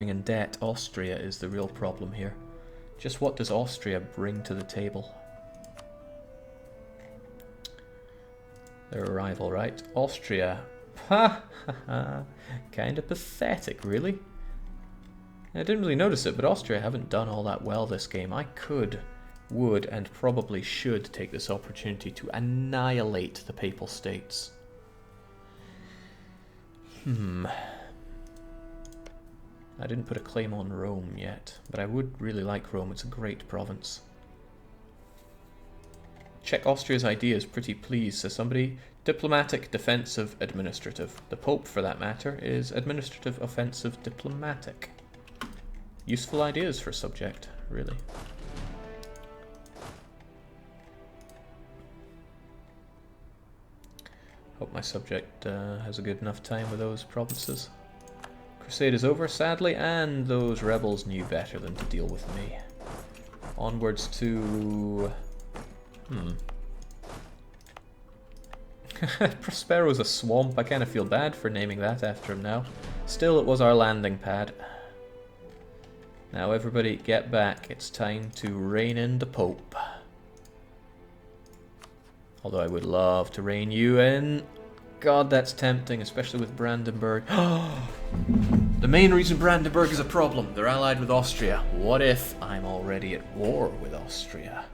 in debt. Austria is the real problem here. Just what does Austria bring to the table? They're a rival, right? Austria. Ha ha ha. Kind of pathetic, really. I didn't really notice it, but Austria haven't done all that well this game. I could, would, and probably should take this opportunity to annihilate the Papal States. I didn't put a claim on Rome yet, but I would really like Rome. It's a great province. Czech Austria's idea is pretty pleased, says somebody. Diplomatic, defensive, administrative. The Pope, for that matter, is administrative, offensive, diplomatic. Useful ideas for subject, really. Hope my subject has a good enough time with those provinces. Crusade is over, sadly, and those rebels knew better than to deal with me. Onwards to... Prospero's a swamp. I kind of feel bad for naming that after him now. Still, it was our landing pad. Now everybody get back. It's time to rein in the Pope. Although I would love to rein you in. God, that's tempting, especially with Brandenburg. The main reason Brandenburg is a problem. They're allied with Austria. What if I'm already at war with Austria?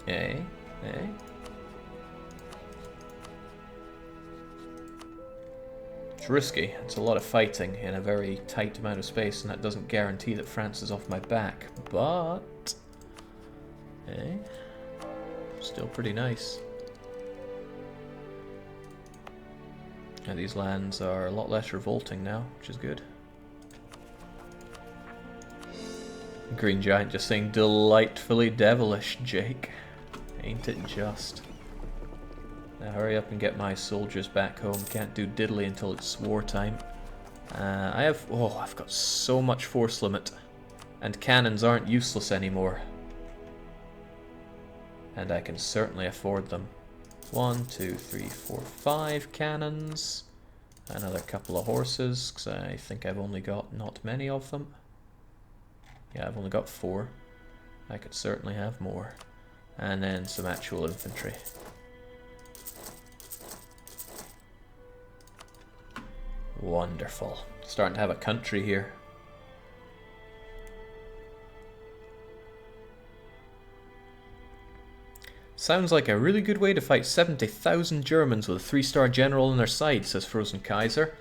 Eh? Eh? It's risky. It's a lot of fighting in a very tight amount of space, and that doesn't guarantee that France is off my back. But... eh? Still pretty nice. Now these lands are a lot less revolting now, which is good. Green Giant just saying, delightfully devilish, Jake. Ain't it just? Now hurry up and get my soldiers back home. Can't do diddly until it's wartime. I've got so much force limit. And cannons aren't useless anymore. And I can certainly afford them. 1, 2, 3, 4, 5 cannons. Another couple of horses, because I think I've only got not many of them. Yeah, I've only got 4. I could certainly have more. And then some actual infantry. Wonderful. Starting to have a country here. Sounds like a really good way to fight 70,000 Germans with a 3-star general on their side, says Frozen Kaiser.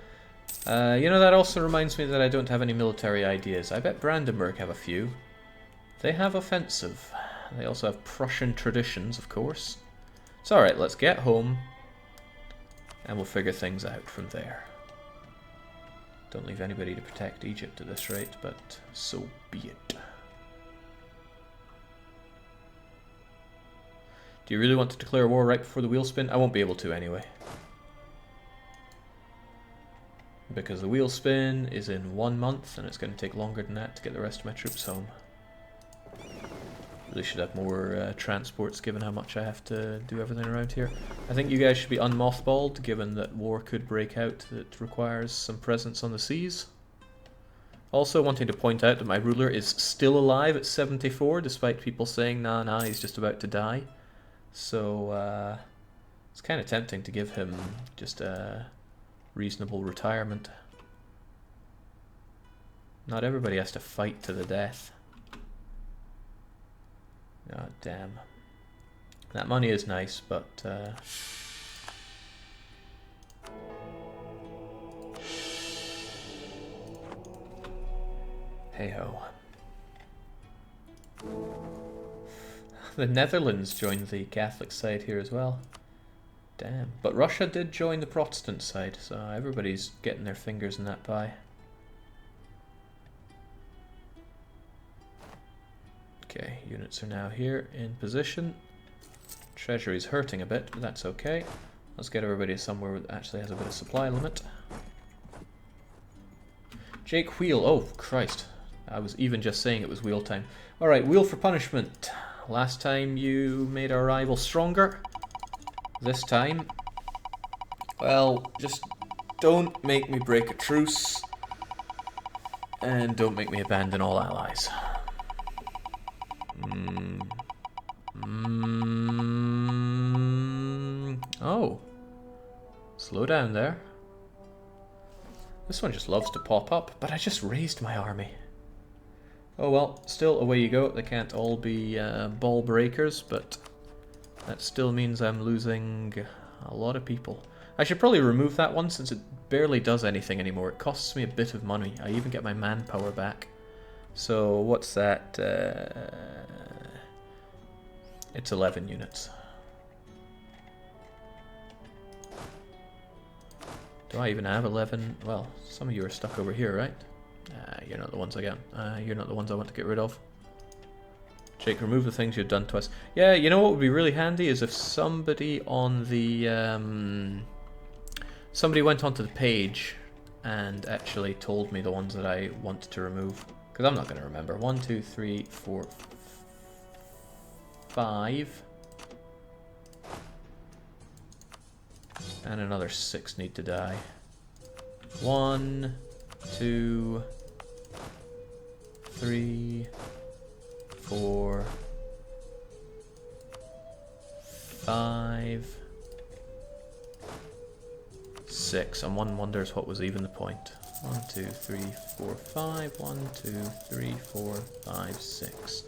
You know, that also reminds me that I don't have any military ideas. I bet Brandenburg have a few. They have offensive. They also have Prussian traditions, of course. It's alright, let's get home. And we'll figure things out from there. Don't leave anybody to protect Egypt at this rate, but so be it. Do you really want to declare war right before the wheelspin? I won't be able to anyway. Because the wheelspin is in 1 month, and it's going to take longer than that to get the rest of my troops home. Really should have more transports, given how much I have to do everything around here. I think you guys should be unmothballed, given that war could break out that requires some presence on the seas. Also wanting to point out that my ruler is still alive at 74, despite people saying, nah, he's just about to die. So, it's kind of tempting to give him just a reasonable retirement. Not everybody has to fight to the death. God damn. That money is nice, but... hey-ho. The Netherlands joined the Catholic side here as well. Damn. But Russia did join the Protestant side, so everybody's getting their fingers in that pie. Okay, units are now here in position. Treasury's hurting a bit, but that's okay. Let's get everybody somewhere that actually has a bit of supply limit. Jake Wheel. Oh, Christ. I was even just saying it was wheel time. Alright, wheel for punishment. Last time you made our rival stronger. This time, well, just Don't make me break a truce. And don't make me abandon all allies. Oh. Slow down there. This one just loves to pop up, but I just raised my army. Oh well, still away you go. They can't all be ball breakers, but that still means I'm losing a lot of people. I should probably remove that one since it barely does anything anymore. It costs me a bit of money. I even get my manpower back. So what's that? It's 11 units. Do I even have 11? Well, some of you are stuck over here, right? You're not the ones I get. You're not the ones I want to get rid of. Jake, remove the things you've done to us. Yeah, you know what would be really handy is if somebody on the... somebody went onto the page and actually told me the ones that I want to remove. Because I'm not going to remember. 1, 2, 3, 4, 5. And another 6 need to die. 1, 2, 3, 4, 5, 6. And one wonders what was even the point. 1, 2, 3, 4, 5. 1, 2, 3, 4, 5, 6.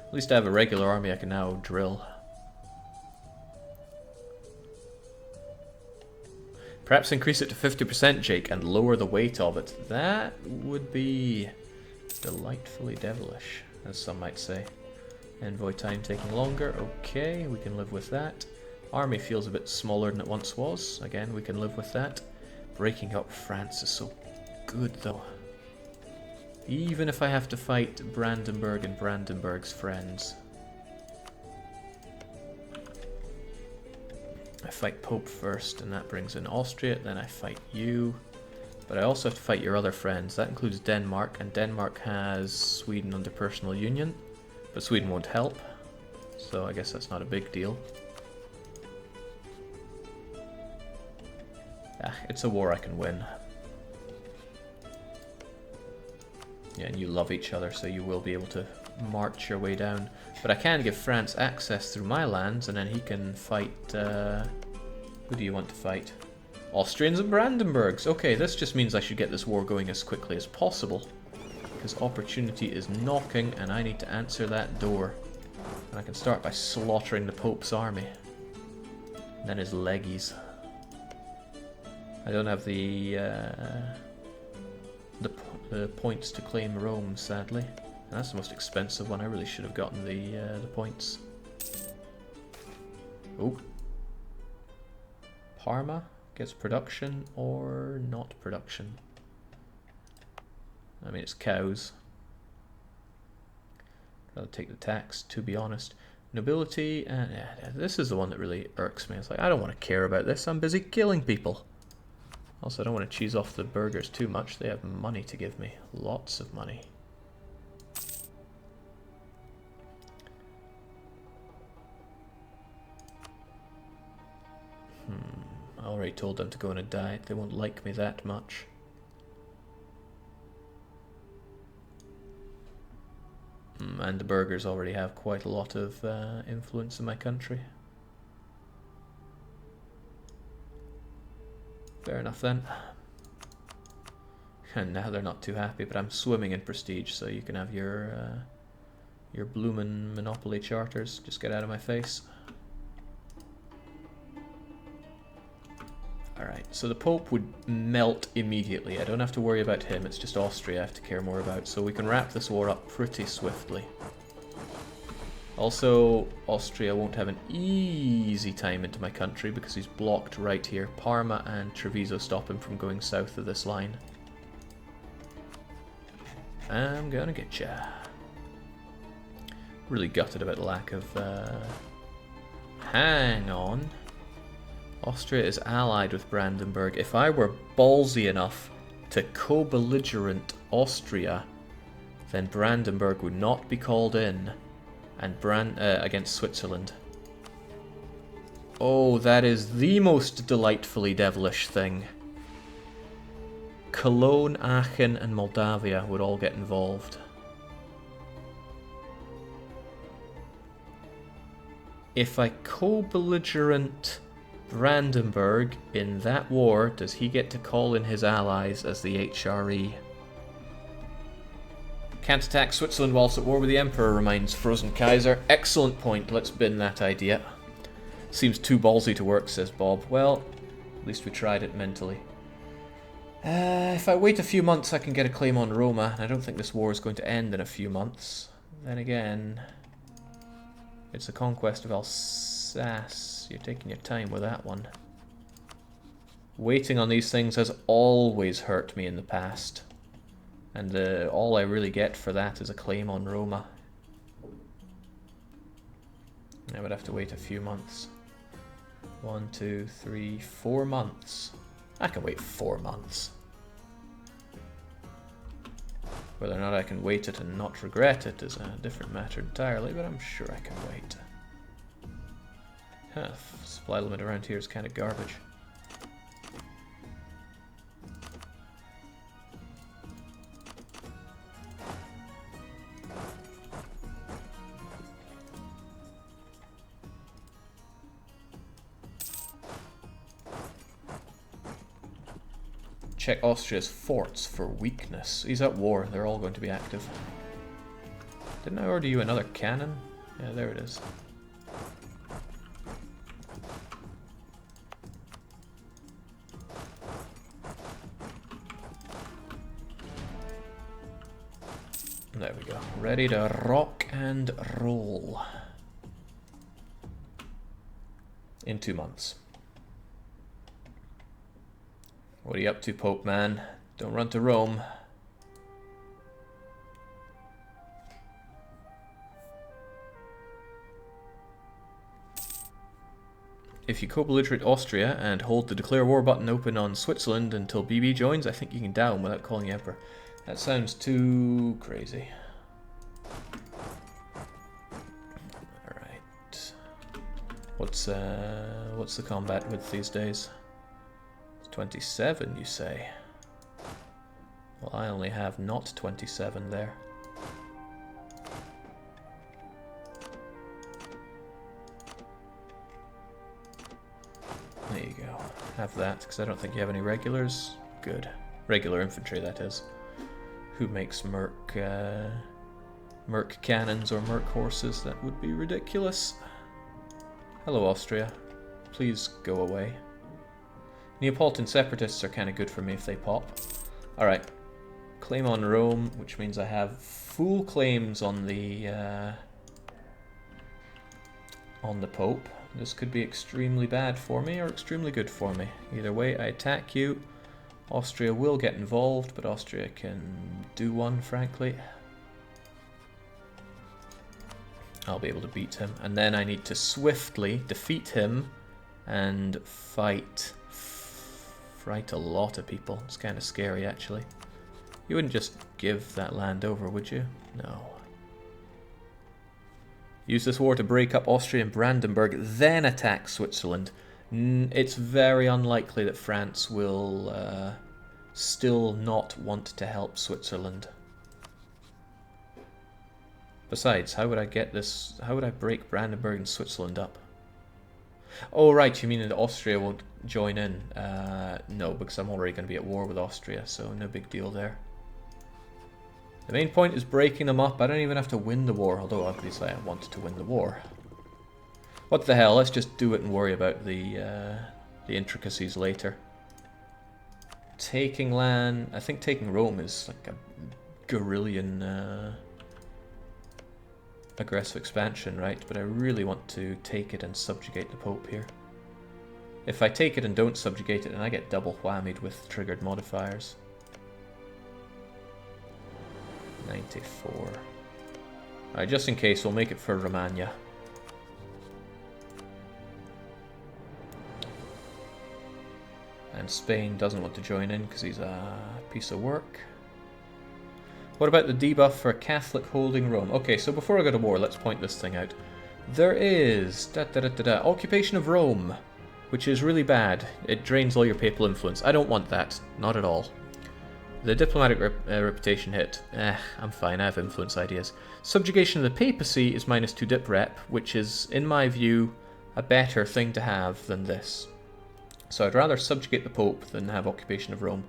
At least I have a regular army I can now drill. Perhaps increase it to 50%, Jake, and lower the weight of it. That would be delightfully devilish, as some might say. Envoy time taking longer. Okay, we can live with that. Army feels a bit smaller than it once was. Again, we can live with that. Breaking up France is so good, though. Even if I have to fight Brandenburg and Brandenburg's friends. I fight Pope first, and that brings in Austria, then I fight you. But I also have to fight your other friends. That includes Denmark, and Denmark has Sweden under personal union. But Sweden won't help, so I guess that's not a big deal. Ah, it's a war I can win. Yeah, and you love each other, so you will be able to march your way down. But I can give France access through my lands, and then he can fight... who do you want to fight? Austrians and Brandenburgs. Okay, this just means I should get this war going as quickly as possible. Because opportunity is knocking, and I need to answer that door. And I can start by slaughtering the Pope's army. And then his leggies. I don't have the points to claim Rome, sadly. And that's the most expensive one. I really should have gotten the points. Oh. Parma gets production or not production. I mean, it's cows. I'll take the tax, to be honest. Nobility, and this is the one that really irks me. It's like, I don't want to care about this. I'm busy killing people. Also, I don't want to cheese off the burghers too much. They have money to give me. Lots of money. I already told them to go on a diet. They won't like me that much. And the burghers already have quite a lot of influence in my country. Fair enough then. And now they're not too happy, but I'm swimming in prestige, so you can have your bloomin' monopoly charters. Just get out of my face. Alright, so the Pope would melt immediately. I don't have to worry about him, it's just Austria I have to care more about. So we can wrap this war up pretty swiftly. Also, Austria won't have an easy time into my country because he's blocked right here. Parma and Treviso stop him from going south of this line. I'm gonna get ya. Really gutted about the lack of... Hang on. Austria is allied with Brandenburg. If I were ballsy enough to co-belligerent Austria, then Brandenburg would not be called in, and against Switzerland. Oh, that is the most delightfully devilish thing. Cologne, Aachen, and Moldavia would all get involved. If I co-belligerent Brandenburg in that war, does he get to call in his allies as the HRE? Can't attack Switzerland whilst at war with the Emperor, reminds Frozen Kaiser. Excellent point, let's bin that idea. Seems too ballsy to work, says Bob. Well, at least we tried it mentally. If I wait a few months, I can get a claim on Roma, and I don't think this war is going to end in a few months. Then again, it's the conquest of Alsace. You're taking your time with that one. Waiting on these things has always hurt me in the past. And all I really get for that is a claim on Roma. I would have to wait a few months. 1, 2, 3, 4 months. I can wait 4 months. Whether or not I can wait it and not regret it is a different matter entirely, but I'm sure I can wait. Huh, supply limit around here is kind of garbage. Check Austria's forts for weakness. He's at war. They're all going to be active. Didn't I order you another cannon? Yeah, there it is. There we go. Ready to rock and roll. In 2 months. What are you up to, Pope man? Don't run to Rome. If you co-belligerate Austria and hold the declare war button open on Switzerland until BB joins, I think you can down without calling the Emperor. That sounds too crazy. Alright. What's the combat width these days? 27, you say? Well, I only have not 27 there. There you go. Have that, because I don't think you have any regulars. Good. Regular infantry, that is. Who makes Merc cannons or Merc horses? That would be ridiculous. Hello, Austria. Please go away. Neapolitan separatists are kind of good for me if they pop. Alright. Claim on Rome, which means I have full claims on the Pope. This could be extremely bad for me or extremely good for me. Either way, I attack you. Austria will get involved, but Austria can do one, frankly. I'll be able to beat him. And then I need to swiftly defeat him and fight a lot of people. It's kind of scary, actually. You wouldn't just give that land over, would you? No. Use this war to break up Austria and Brandenburg, then attack Switzerland. It's very unlikely that France will still not want to help Switzerland. Besides, how would I get this? How would I break Brandenburg and Switzerland up? Oh, right, you mean that Austria won't join in? No, because I'm already going to be at war with Austria, so no big deal there. The main point is breaking them up. I don't even have to win the war, although obviously I wanted to win the war. What the hell, let's just do it and worry about the intricacies later. Taking land, I think taking Rome is like a guerrillian aggressive expansion, right? But I really want to take it and subjugate the Pope here. If I take it and don't subjugate it, then I get double whammied with triggered modifiers. 94. Alright, just in case, we'll make it for Romagna. And Spain doesn't want to join in because he's a piece of work. What about the debuff for Catholic holding Rome? Okay, so before I go to war, let's point this thing out. There is occupation of Rome, which is really bad. It drains all your papal influence. I don't want that, not at all. The diplomatic reputation hit. I'm fine, I have influence ideas. Subjugation of the papacy is -2 dip rep, which is, in my view, a better thing to have than this. So I'd rather subjugate the Pope than have occupation of Rome.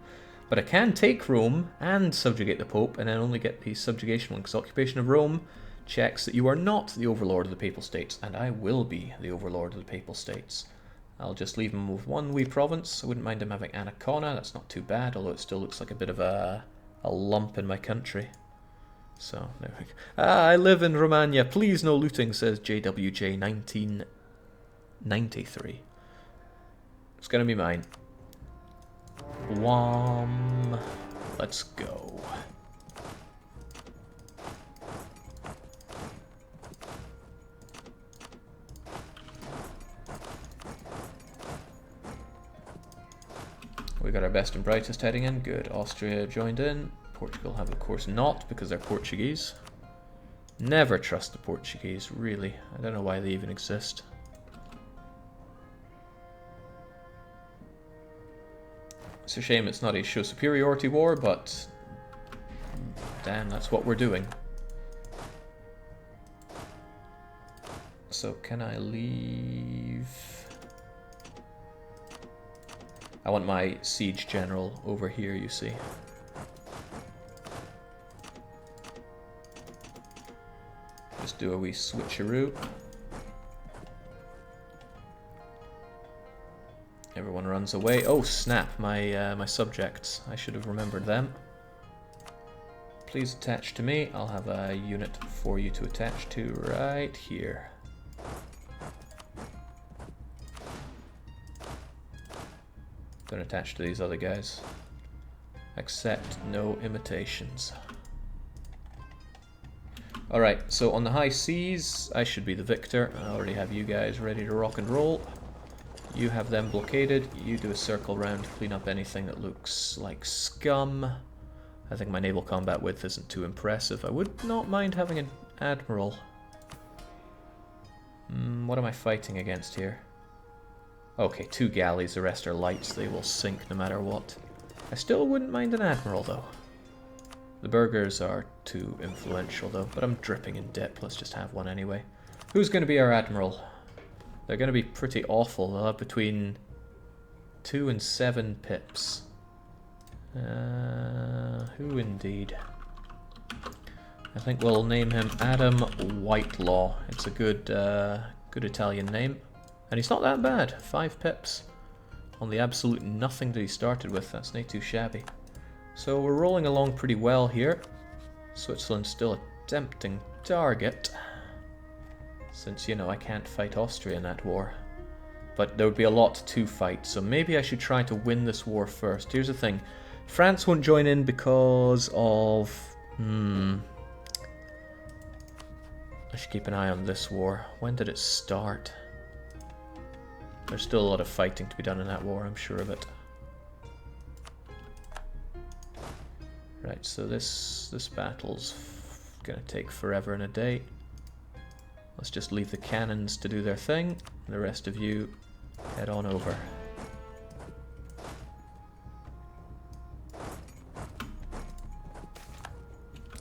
But I can take Rome and subjugate the Pope and then only get the subjugation one, because occupation of Rome checks that you are not the overlord of the Papal States, and I will be the overlord of the Papal States. I'll just leave him with one wee province. I wouldn't mind him having Ancona, that's not too bad, although it still looks like a bit of a lump in my country. So, there we go. I live in Romagna, please no looting, says JWJ 1993. It's gonna be mine. Wham! Let's go. We got our best and brightest heading in. Good. Austria joined in. Portugal have, of course, not, because they're Portuguese. Never trust the Portuguese, really. I don't know why they even exist. It's a shame it's not a show superiority war, but damn, that's what we're doing. So can I leave? I want my siege general over here, you see. Just do a wee switcheroo. Everyone runs away. Oh snap, my subjects. I should have remembered them. Please attach to me. I'll have a unit for you to attach to right here. Don't attach to these other guys. Accept no imitations. Alright, so on the high seas, I should be the victor. I already have you guys ready to rock and roll. You have them blockaded. You do a circle round to clean up anything that looks like scum. I think my naval combat width isn't too impressive. I would not mind having an admiral. What am I fighting against here? Okay, 2 galleys, the rest are lights. They will sink no matter what. I still wouldn't mind an admiral, though. The burghers are too influential, though, but I'm dripping in dip. Let's just have one anyway. Who's going to be our admiral? They're going to be pretty awful. They'll have between 2 and 7 pips. Who indeed? I think we'll name him Adam Whitelaw. It's a good Italian name. And he's not that bad. 5 pips on the absolute nothing that he started with. That's not too shabby. So we're rolling along pretty well here. Switzerland's still a tempting target. Since, you know, I can't fight Austria in that war. But there would be a lot to fight, so maybe I should try to win this war first. Here's the thing. France won't join in because of... I should keep an eye on this war. When did it start? There's still a lot of fighting to be done in that war, I'm sure of it. Right, so this battle's gonna take forever and a day. Let's just leave the cannons to do their thing, and the rest of you head on over.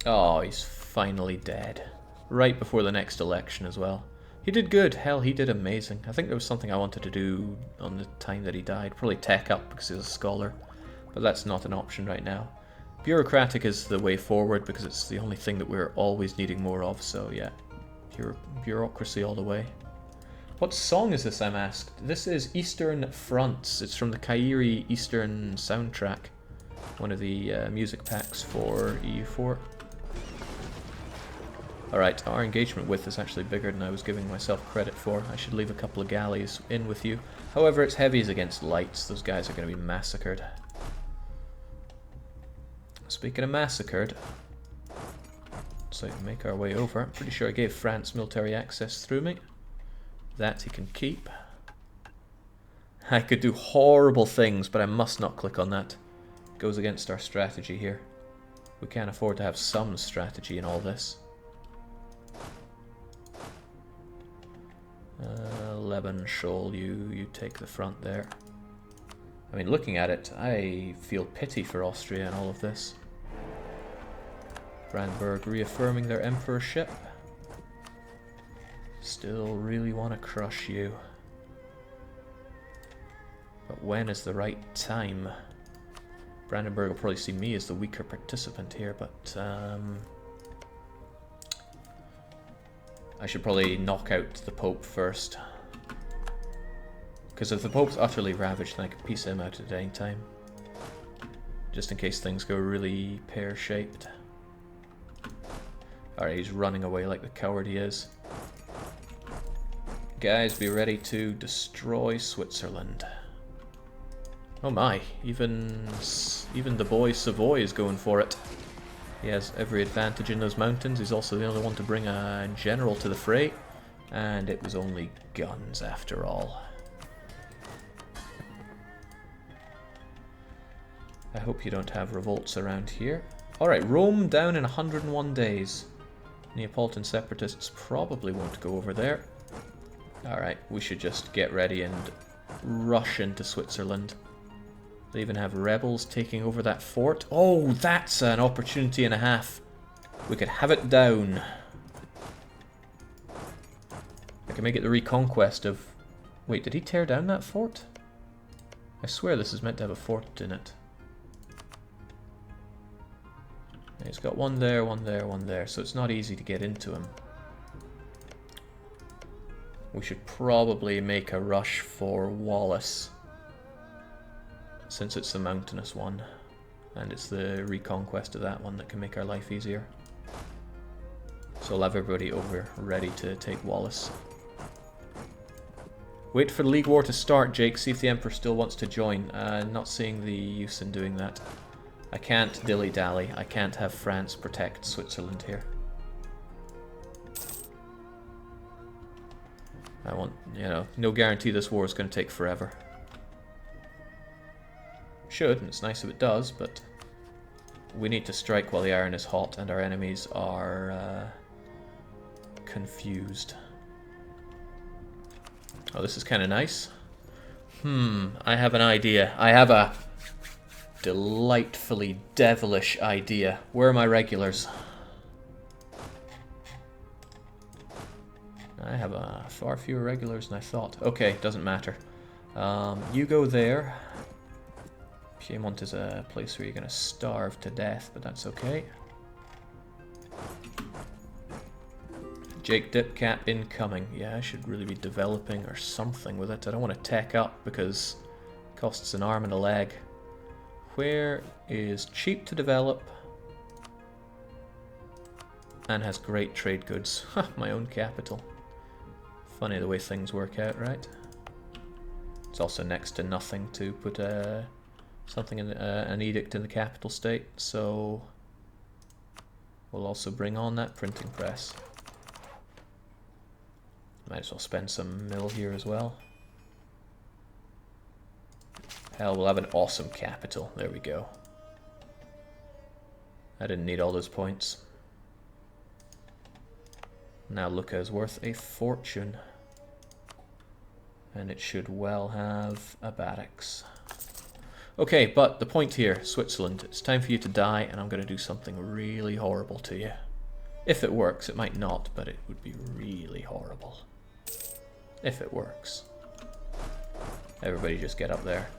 Oh, he's finally dead. Right before the next election as well. He did good. Hell, he did amazing. I think there was something I wanted to do on the time that he died. Probably tech up because he's a scholar. But that's not an option right now. Bureaucratic is the way forward because it's the only thing that we're always needing more of. So yeah, bureaucracy all the way. What song is this, I'm asked? This is Eastern Fronts. It's from the Kairi Eastern soundtrack. One of the music packs for EU4. Alright, our engagement width is actually bigger than I was giving myself credit for. I should leave a couple of galleys in with you. However, it's heavies against lights. Those guys are going to be massacred. Speaking of massacred, so we can make our way over. I'm pretty sure I gave France military access through me. That he can keep. I could do horrible things, but I must not click on that. It goes against our strategy here. We can't afford to have some strategy in all this. Lebanon Shoal, you take the front there. I mean, looking at it, I feel pity for Austria in all of this. Brandenburg reaffirming their emperorship. Still really want to crush you. But when is the right time? Brandenburg will probably see me as the weaker participant here, but I should probably knock out the Pope first. Because if the Pope's utterly ravaged, then I can piece him out at any time. Just in case things go really pear-shaped. Alright, he's running away like the coward he is. Guys, be ready to destroy Switzerland. Oh my, even the boy Savoy is going for it. He has every advantage in those mountains. He's also the only one to bring a general to the fray. And it was only guns after all. I hope you don't have revolts around here. Alright, Rome down in 101 days. Neapolitan separatists probably won't go over there. Alright, we should just get ready and rush into Switzerland. They even have rebels taking over that fort. Oh, that's an opportunity and a half. We could have it down. I can make it the reconquest of... Wait, did he tear down that fort? I swear this is meant to have a fort in it. He's got one there, one there, one there, so it's not easy to get into him. We should probably make a rush for Wallace, since it's the mountainous one, and it's the reconquest of that one that can make our life easier. So I'll have everybody over ready to take Wallace. Wait for the League War to start, Jake, see if the Emperor still wants to join. Not seeing the use in doing that. I can't dilly-dally. I can't have France protect Switzerland here. I want, you know, no guarantee this war is going to take forever. Should, and it's nice if it does, but we need to strike while the iron is hot and our enemies are confused. Oh, this is kind of nice. I have an idea. I have a delightfully devilish idea. Where are my regulars? I have far fewer regulars than I thought. Okay, doesn't matter. You go there. Piedmont is a place where you're going to starve to death, but that's okay. Jake Dipcap incoming. Yeah, I should really be developing or something with it. I don't want to tech up because it costs an arm and a leg. Where is cheap to develop and has great trade goods? My own capital. Funny the way things work out, right? It's also next to nothing to put something in an edict in the capital state, so we'll also bring on that printing press. Might as well spend some mill here as well. Hell, we'll have an awesome capital. There we go. I didn't need all those points. Now Lucca is worth a fortune. And it should well have a barracks. Okay, but the point here, Switzerland, it's time for you to die, and I'm going to do something really horrible to you. If it works, it might not, but it would be really horrible. If it works. Everybody just get up there.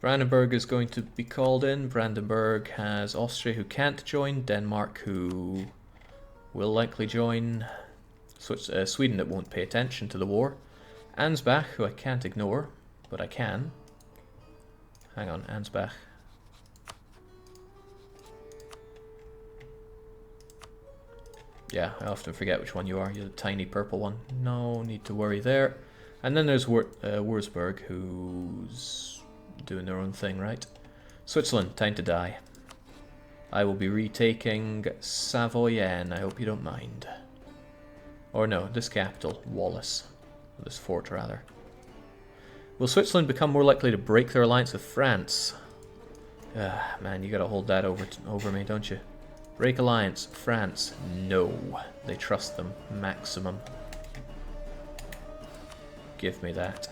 Brandenburg is going to be called in. Brandenburg has Austria who can't join, Denmark who will likely join, Sweden that won't pay attention to the war, Ansbach who I can't ignore, but I can. Hang on, Ansbach. Yeah, I often forget which one you are. You're the tiny purple one. No need to worry there. And then there's Würzburg, who's doing their own thing, right? Switzerland, time to die. I will be retaking Savoyen. I hope you don't mind. Or no, this capital, Wallace. Or this fort, rather. Will Switzerland become more likely to break their alliance with France? Man, you gotta hold that over me, don't you? Break alliance, France. No. They trust them. Maximum. Give me that.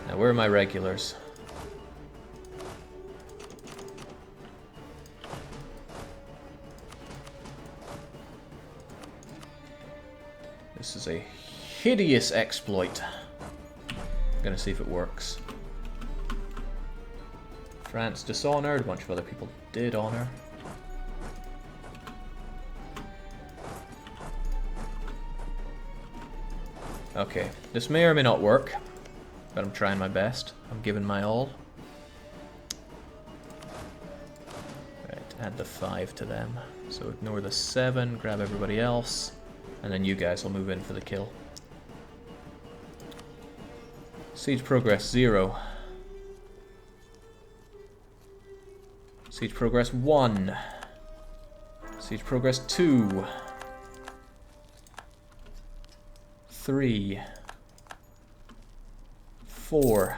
Now, where are my regulars? This is a hideous exploit. I'm gonna see if it works. France dishonored, a bunch of other people did honor. Okay, this may or may not work, but I'm trying my best. I'm giving my all. Right, add the 5 to them. So ignore the 7, grab everybody else, and then you guys will move in for the kill. Siege progress 0. Siege progress 1. Siege progress 2. 3. 4.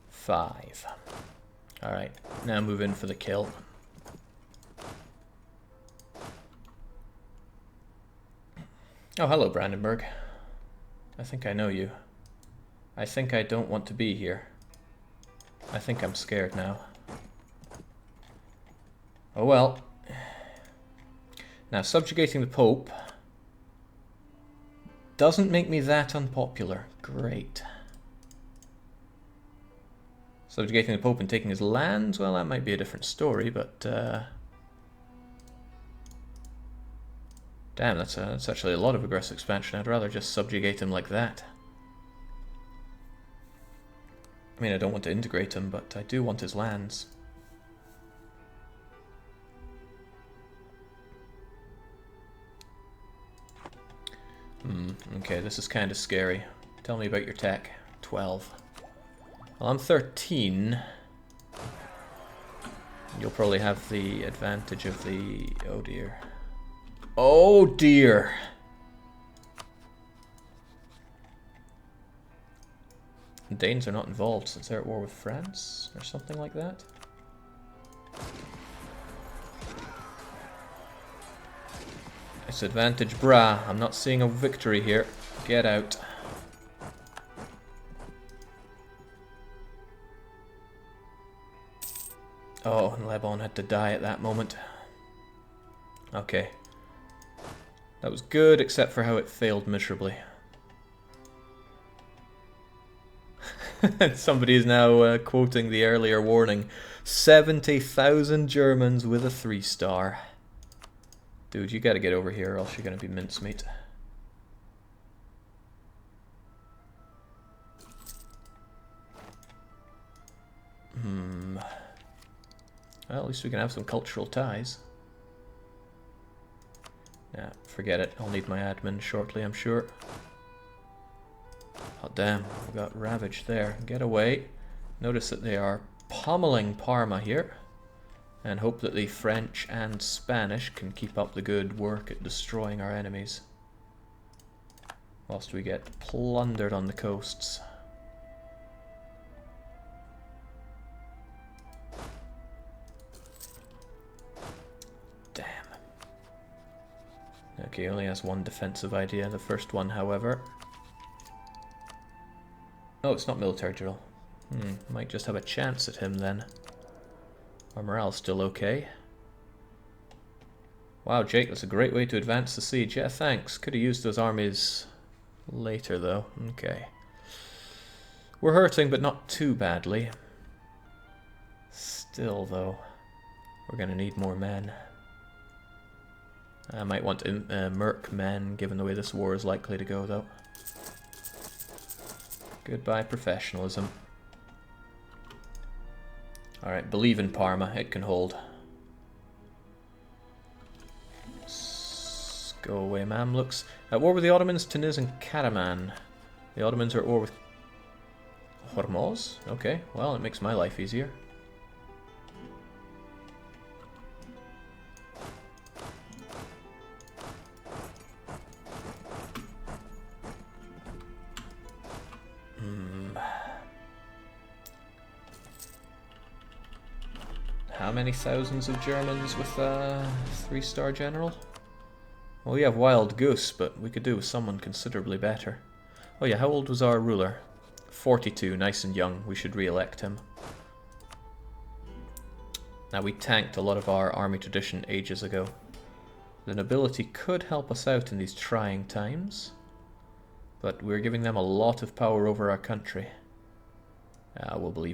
5. Alright, now move in for the kill. Oh, hello, Brandenburg. I think I know you. I think I don't want to be here. I think I'm scared now. Oh well. Now, subjugating the Pope doesn't make me that unpopular. Great. Subjugating the Pope and taking his lands? Well, that might be a different story, but... Damn, that's actually a lot of aggressive expansion. I'd rather just subjugate him like that. I mean, I don't want to integrate him, but I do want his lands. Okay, this is kind of scary. Tell me about your tech. 12. Well, I'm 13. You'll probably have the advantage of the... Oh dear. Oh dear! The Danes are not involved since they're at war with France, or something like that. Disadvantage, brah. I'm not seeing a victory here. Get out. Oh, and Lebon had to die at that moment. Okay. That was good, except for how it failed miserably. Somebody is now quoting the earlier warning. 70,000 Germans with a 3-star. Dude, you gotta get over here or else you're gonna be mincemeat. Well, at least we can have some cultural ties. Nah, forget it. I'll need my admin shortly, I'm sure. Oh damn, we got ravaged there. Get away. Notice that they are pummeling Parma here. And hope that the French and Spanish can keep up the good work at destroying our enemies. Whilst we get plundered on the coasts. Damn. Okay, he only has one defensive idea. The first one, however... Oh, it's not military drill. Might just have a chance at him then. Our morale's still okay. Wow, Jake, that's a great way to advance the siege. Yeah, thanks. Could have used those armies later, though. Okay. We're hurting, but not too badly. Still, though, we're going to need more men. I might want to merc men, given the way this war is likely to go, though. Goodbye, professionalism. Alright, believe in Parma. It can hold. Go away, Mamluks. At war with the Ottomans, Tunis and Karaman. The Ottomans are at war with... Hormuz? Okay, well, it makes my life easier. How many thousands of Germans with a 3-star general? Well, we have Wild Goose, but we could do with someone considerably better. Oh yeah, how old was our ruler? 42, nice and young. We should re-elect him. Now, we tanked a lot of our army tradition ages ago. The nobility could help us out in these trying times, but we're giving them a lot of power over our country. We'll believe